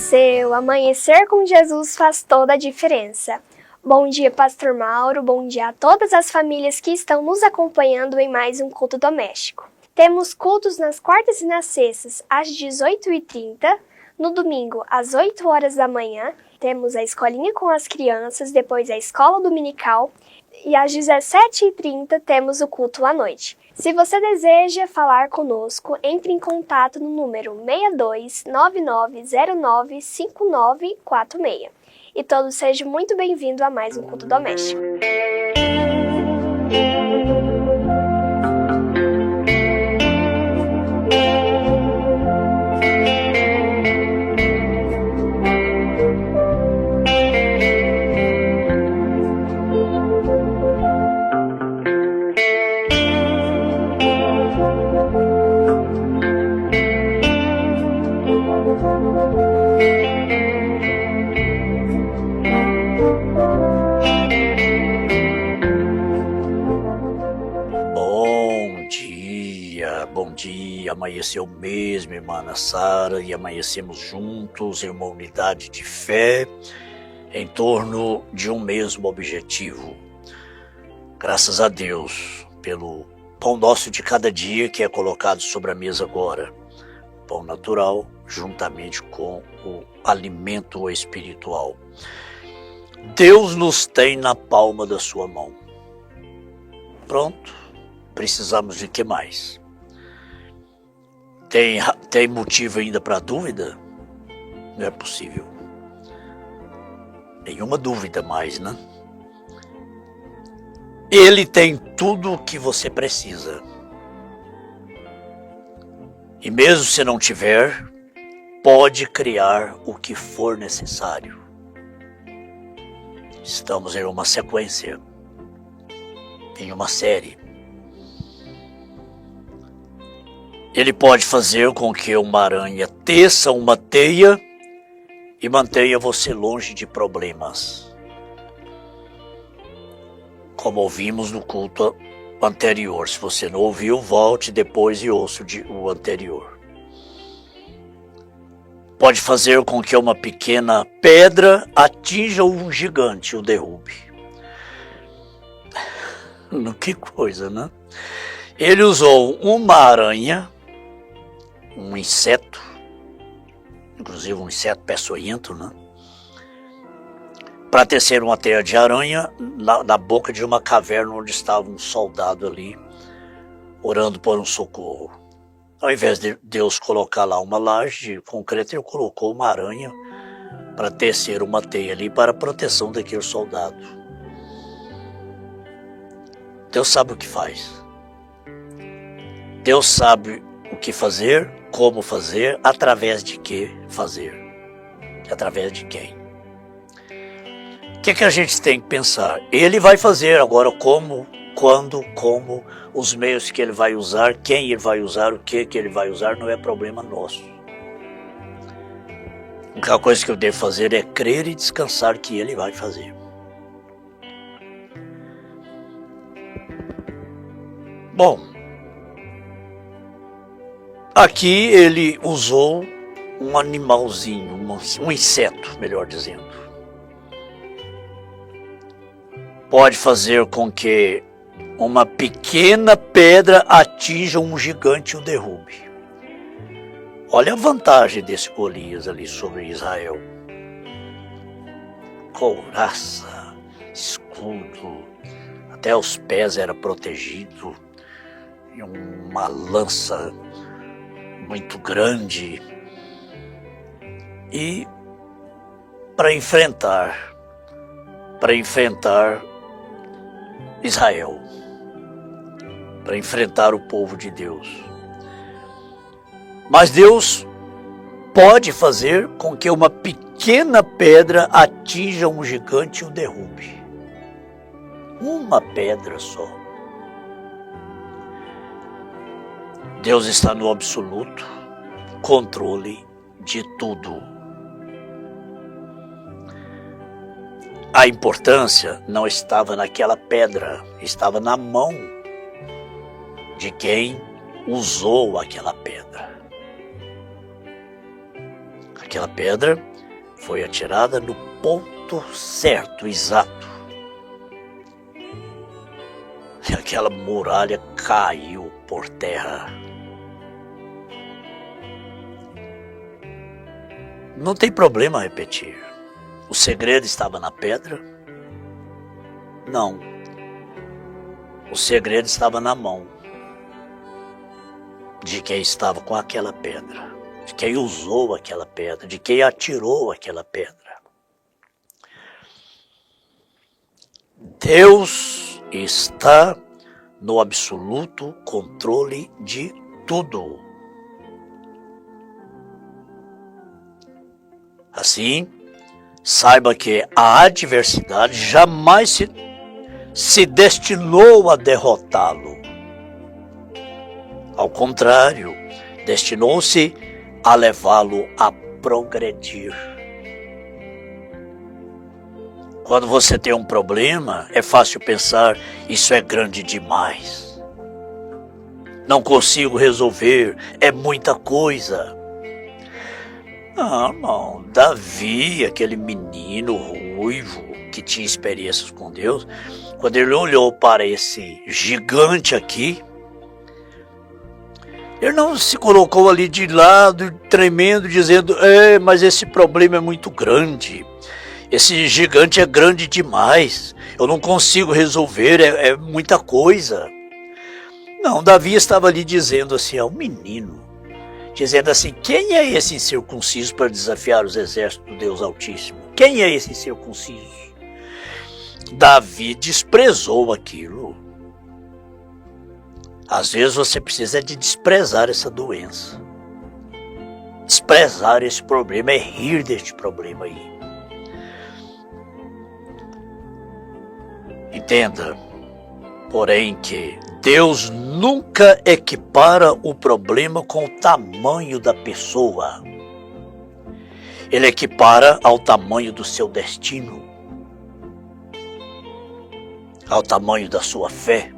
seu amanhecer com Jesus faz toda a diferença. Bom dia, Pastor Mauro, bom dia a todas as famílias que estão nos acompanhando em mais um culto doméstico. Temos cultos nas quartas e nas sextas, às 18h30, no domingo, às 8 horas da manhã, temos a escolinha com as crianças, depois a escola dominical, e às 17h30 temos o culto à noite. Se você deseja falar conosco, entre em contato no número 6299095946. E todos sejam muito bem-vindos a mais um culto doméstico. Bom dia, amanheceu mesmo, irmã Ana Sara, e amanhecemos juntos em uma unidade de fé em torno de um mesmo objetivo. Graças a Deus pelo pão nosso de cada dia que é colocado sobre a mesa agora, pão natural juntamente com o alimento espiritual. Deus nos tem na palma da sua mão. Pronto, precisamos de que mais? Tem motivo ainda para dúvida? Não é possível. Nenhuma dúvida mais, né? Ele tem tudo o que você precisa. E mesmo se não tiver, pode criar o que for necessário. Estamos em uma sequência, em uma série. Ele pode fazer com que uma aranha teça uma teia e mantenha você longe de problemas. Como ouvimos no culto anterior. Se você não ouviu, volte depois e ouça o anterior. Pode fazer com que uma pequena pedra atinja um gigante e o derrube. Que coisa, né? Ele usou uma aranha, um inseto, inclusive um inseto peçonhento, né? Para tecer uma teia de aranha na boca de uma caverna onde estava um soldado ali, orando por um socorro. Ao invés de Deus colocar lá uma laje de concreto, ele colocou uma aranha para tecer uma teia ali para a proteção daquele soldado. Deus sabe o que faz. Deus sabe o que fazer, como fazer, através de que fazer. Através de quem? O que a gente tem que pensar? Ele vai fazer agora como, quando, como, os meios que ele vai usar, quem ele vai usar, o que ele vai usar, não é problema nosso. A única coisa que eu devo fazer é crer e descansar que ele vai fazer. Bom, aqui ele usou um animalzinho, um inseto, melhor dizendo. Pode fazer com que uma pequena pedra atinja um gigante e o derrube. Olha a vantagem desse Golias ali sobre Israel. Couraça, escudo, até os pés era protegido, e uma lança muito grande. E para enfrentar Israel, para enfrentar o povo de Deus. Mas Deus pode fazer com que uma pequena pedra atinja um gigante e o derrube. Uma pedra só. Deus está no absoluto controle de tudo. A importância não estava naquela pedra, estava na mão de quem usou aquela pedra. Aquela pedra foi atirada no ponto certo, exato. E aquela muralha caiu por terra. Não tem problema repetir. O segredo estava na pedra? Não. O segredo estava na mão de quem estava com aquela pedra, de quem usou aquela pedra, de quem atirou aquela pedra. Deus está no absoluto controle de tudo. Assim, saiba que a adversidade jamais se destinou a derrotá-lo. Ao contrário, destinou-se a levá-lo a progredir. Quando você tem um problema, é fácil pensar, isso é grande demais. Não consigo resolver, é muita coisa. Não, Davi, aquele menino ruivo que tinha experiências com Deus, quando ele olhou para esse gigante aqui, ele não se colocou ali de lado, tremendo, dizendo, mas esse problema é muito grande. Esse gigante é grande demais, eu não consigo resolver, é muita coisa. Não, Davi estava ali dizendo assim ao menino, dizendo assim, quem é esse incircunciso para desafiar os exércitos do Deus Altíssimo? Quem é esse incircunciso? Davi desprezou aquilo. Às vezes você precisa de desprezar essa doença. Desprezar esse problema, é rir deste problema aí. Entenda, porém, que Deus nunca equipara o problema com o tamanho da pessoa. Ele equipara ao tamanho do seu destino, ao tamanho da sua fé.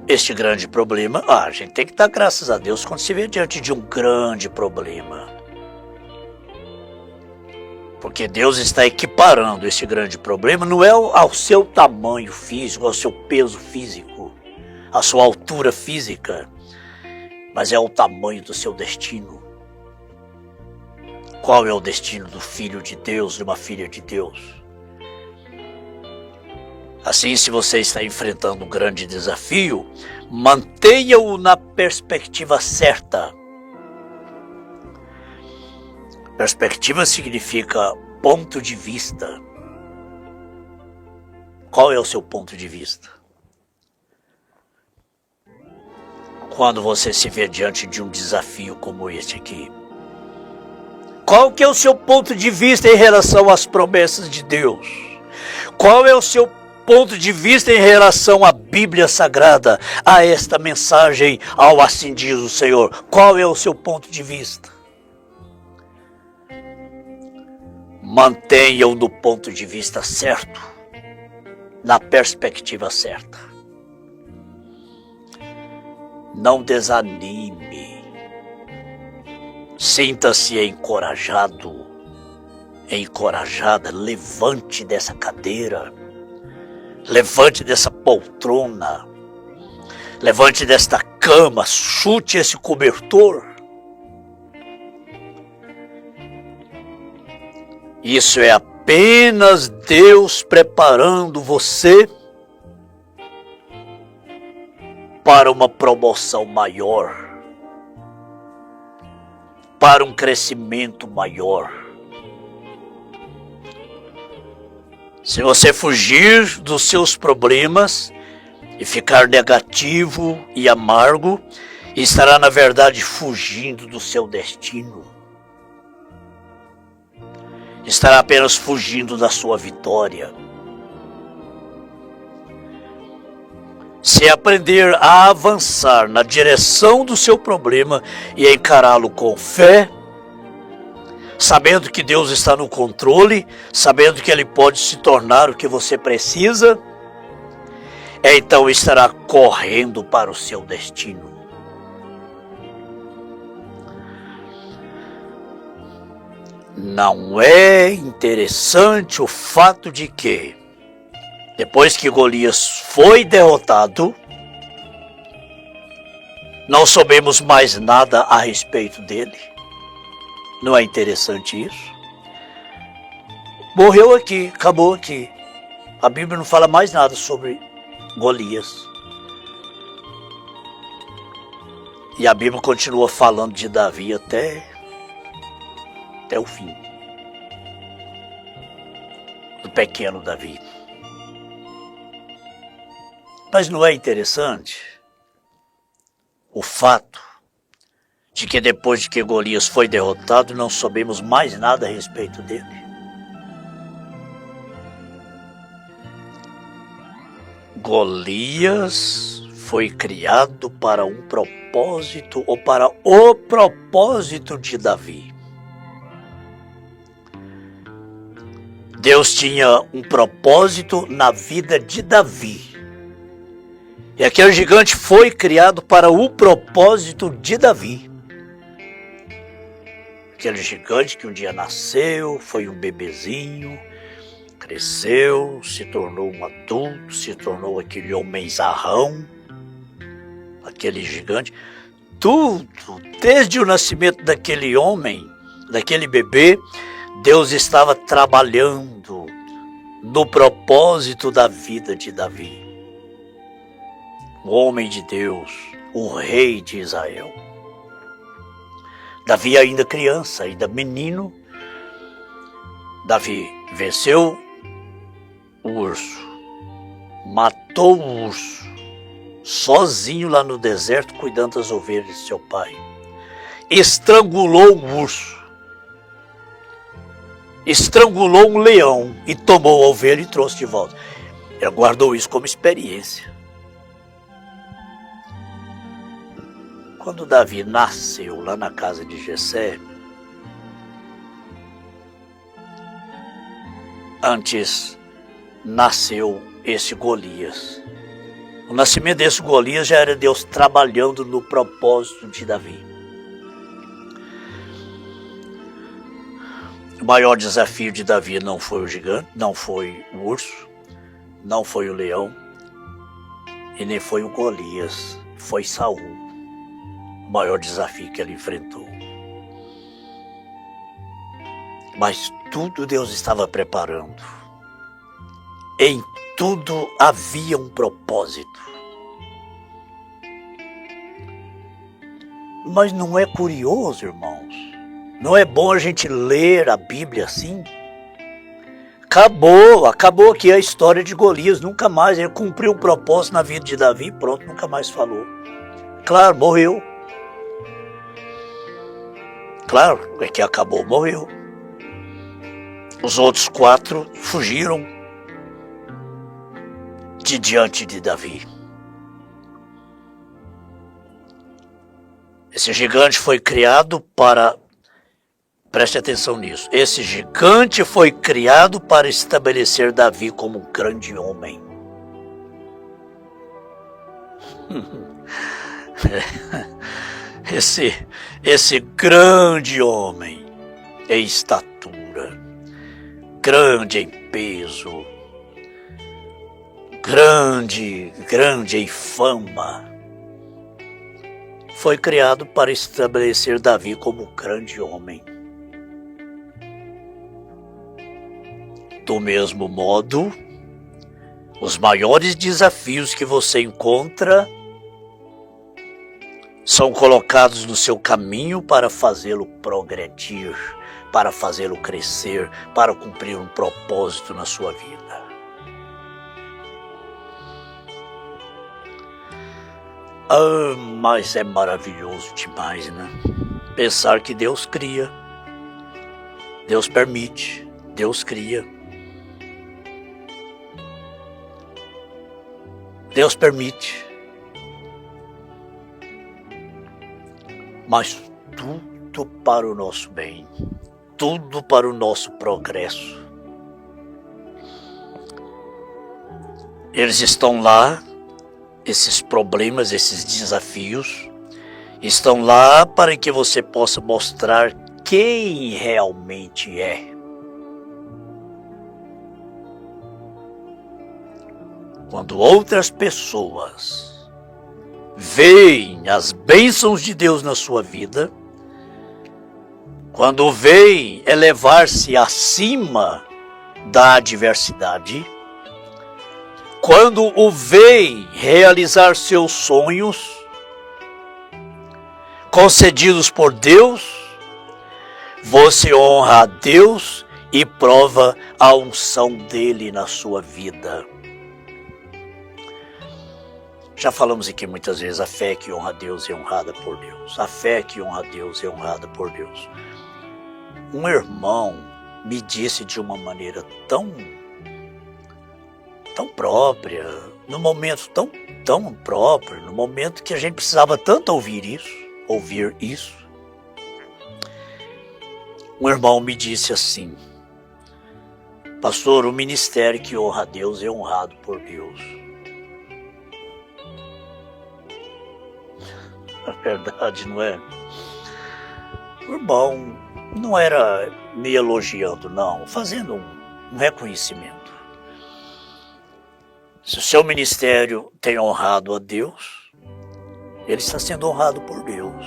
Este grande problema, a gente tem que dar graças a Deus quando se vê diante de um grande problema. Porque Deus está equiparando esse grande problema, não é ao seu tamanho físico, ao seu peso físico, à sua altura física, mas é ao tamanho do seu destino. Qual é o destino do filho de Deus, de uma filha de Deus? Assim, se você está enfrentando um grande desafio, mantenha-o na perspectiva certa. Perspectiva significa ponto de vista. Qual é o seu ponto de vista? Quando você se vê diante de um desafio como este aqui, qual que é o seu ponto de vista em relação às promessas de Deus? Qual é o seu ponto de vista em relação à Bíblia Sagrada, a esta mensagem, ao assim diz o Senhor? Qual é o seu ponto de vista? Mantenha-o no ponto de vista certo, na perspectiva certa. Não desanime. Sinta-se encorajado, encorajada. Levante dessa cadeira, levante dessa poltrona, levante desta cama, chute esse cobertor. Isso é apenas Deus preparando você para uma promoção maior, para um crescimento maior. Se você fugir dos seus problemas e ficar negativo e amargo, estará na verdade fugindo do seu destino. Estará apenas fugindo da sua vitória. Se aprender a avançar na direção do seu problema e encará-lo com fé, sabendo que Deus está no controle, sabendo que Ele pode se tornar o que você precisa, então estará correndo para o seu destino. Não é interessante o fato de que, depois que Golias foi derrotado, não soubemos mais nada a respeito dele? Não é interessante isso? Morreu aqui, acabou aqui. A Bíblia não fala mais nada sobre Golias. E a Bíblia continua falando de Davi até o fim. Do pequeno Davi. Mas não é interessante o fato de que depois de que Golias foi derrotado, não soubemos mais nada a respeito dele? Golias foi criado para um propósito, ou para o propósito de Davi. Deus tinha um propósito na vida de Davi. E aquele gigante foi criado para o propósito de Davi. Aquele gigante que um dia nasceu, foi um bebezinho, cresceu, se tornou um adulto, se tornou aquele homenzarrão, aquele gigante. Tudo, desde o nascimento daquele homem, daquele bebê, Deus estava trabalhando no propósito da vida de Davi. O homem de Deus, o rei de Israel. Davi ainda criança, ainda menino. Davi venceu o urso, matou o urso, sozinho lá no deserto, cuidando das ovelhas de seu pai. Estrangulou o urso, estrangulou um leão e tomou a ovelha e trouxe de volta. Ele guardou isso como experiência. Quando Davi nasceu lá na casa de Jessé, antes nasceu esse Golias. O nascimento desse Golias já era Deus trabalhando no propósito de Davi. O maior desafio de Davi não foi o gigante, não foi o urso, não foi o leão e nem foi o Golias, foi Saul. O maior desafio que ele enfrentou. Mas tudo Deus estava preparando. Em tudo havia um propósito. Mas não é curioso, irmãos? Não é bom a gente ler a Bíblia assim? Acabou aqui a história de Golias, nunca mais. Ele cumpriu um propósito na vida de Davi, pronto, nunca mais falou. Claro, morreu. Claro, é que acabou, morreu. Os outros 4 fugiram de diante de Davi. Esse gigante foi criado para... Preste atenção nisso. Esse gigante foi criado para estabelecer Davi como um grande homem. Esse grande homem em estatura, grande em peso, grande em fama, foi criado para estabelecer Davi como um grande homem. Do mesmo modo, os maiores desafios que você encontra são colocados no seu caminho para fazê-lo progredir, para fazê-lo crescer, para cumprir um propósito na sua vida. Mas é maravilhoso demais, né? Pensar que Deus cria, Deus permite, Deus cria. Deus permite. Mas tudo para o nosso bem, tudo para o nosso progresso. Eles estão lá, esses problemas, esses desafios, estão lá para que você possa mostrar quem realmente é. Quando outras pessoas veem as bênçãos de Deus na sua vida, quando veem elevar-se acima da adversidade, quando o veem realizar seus sonhos concedidos por Deus, você honra a Deus e prova a unção dele na sua vida. Já falamos aqui muitas vezes, a fé que honra a Deus é honrada por Deus. A fé que honra a Deus é honrada por Deus. Um irmão me disse de uma maneira tão própria, num momento tão próprio, no momento que a gente precisava tanto ouvir isso. Um irmão me disse assim: pastor, o ministério que honra a Deus é honrado por Deus. A verdade, não é? O irmão não era me elogiando, não, fazendo um reconhecimento. Se o seu ministério tem honrado a Deus, ele está sendo honrado por Deus.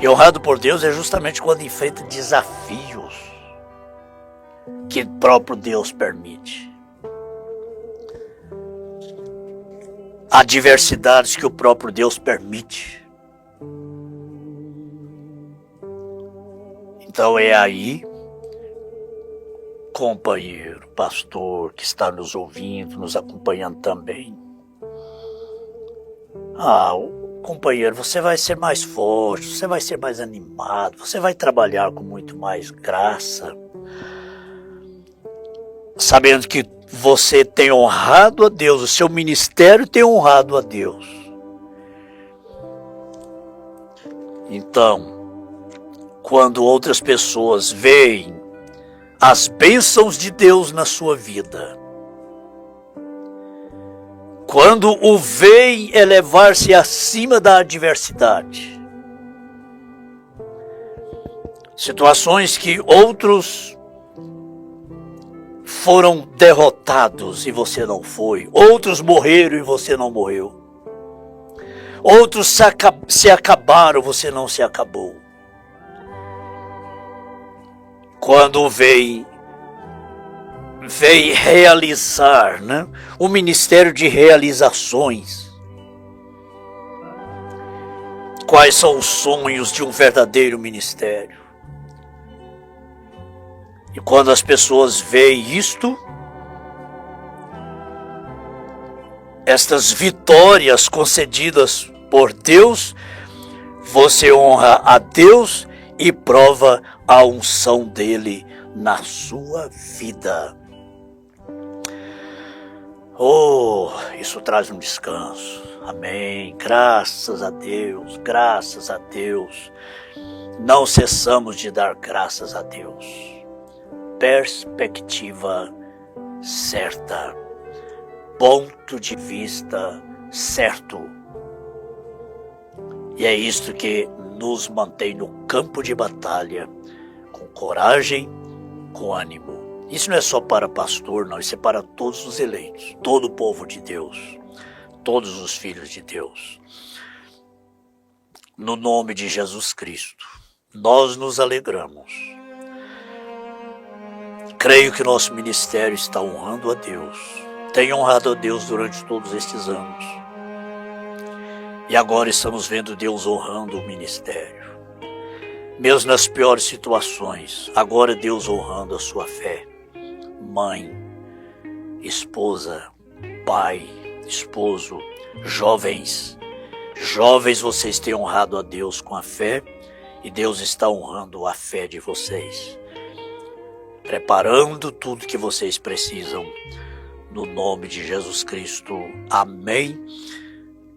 E honrado por Deus é justamente quando enfrenta desafios que o próprio Deus permite. Adversidades que o próprio Deus permite. Então é aí, companheiro, pastor, que está nos ouvindo, nos acompanhando também. Companheiro, você vai ser mais forte, você vai ser mais animado, você vai trabalhar com muito mais graça, sabendo que você tem honrado a Deus, o seu ministério tem honrado a Deus. Então, quando outras pessoas veem as bênçãos de Deus na sua vida, quando o veem elevar-se acima da adversidade, situações que outros foram derrotados e você não foi, outros morreram e você não morreu, outros se acabaram, você não se acabou. Quando veem realizar, o ministério de realizações. Quais são os sonhos de um verdadeiro ministério? E quando as pessoas veem isto, estas vitórias concedidas por Deus, você honra a Deus e prova a unção dele na sua vida. Oh, isso traz um descanso. Amém. Graças a Deus, graças a Deus. Não cessamos de dar graças a Deus. Perspectiva certa. Ponto de vista certo. E é isto que nos mantém no campo de batalha, com coragem, com ânimo. Isso não é só para pastor, não. Isso é para todos os eleitos, todo o povo de Deus, todos os filhos de Deus. No nome de Jesus Cristo, nós nos alegramos. Creio que nosso ministério está honrando a Deus. Tem honrado a Deus durante todos estes anos. E agora estamos vendo Deus honrando o ministério. Mesmo nas piores situações, agora Deus honrando a sua fé. Mãe, esposa, pai, esposo, jovens, vocês têm honrado a Deus com a fé e Deus está honrando a fé de vocês, preparando tudo que vocês precisam, no nome de Jesus Cristo. Amém.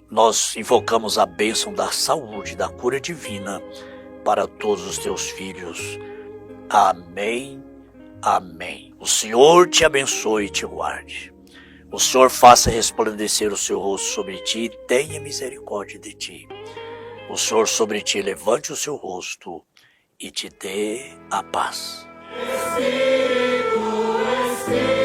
Nós invocamos a bênção da saúde, da cura divina para todos os teus filhos. Amém. Amém. O Senhor te abençoe e te guarde. O Senhor faça resplandecer o seu rosto sobre ti e tenha misericórdia de ti. O Senhor sobre ti levante o seu rosto e te dê a paz. Espírito, Espírito.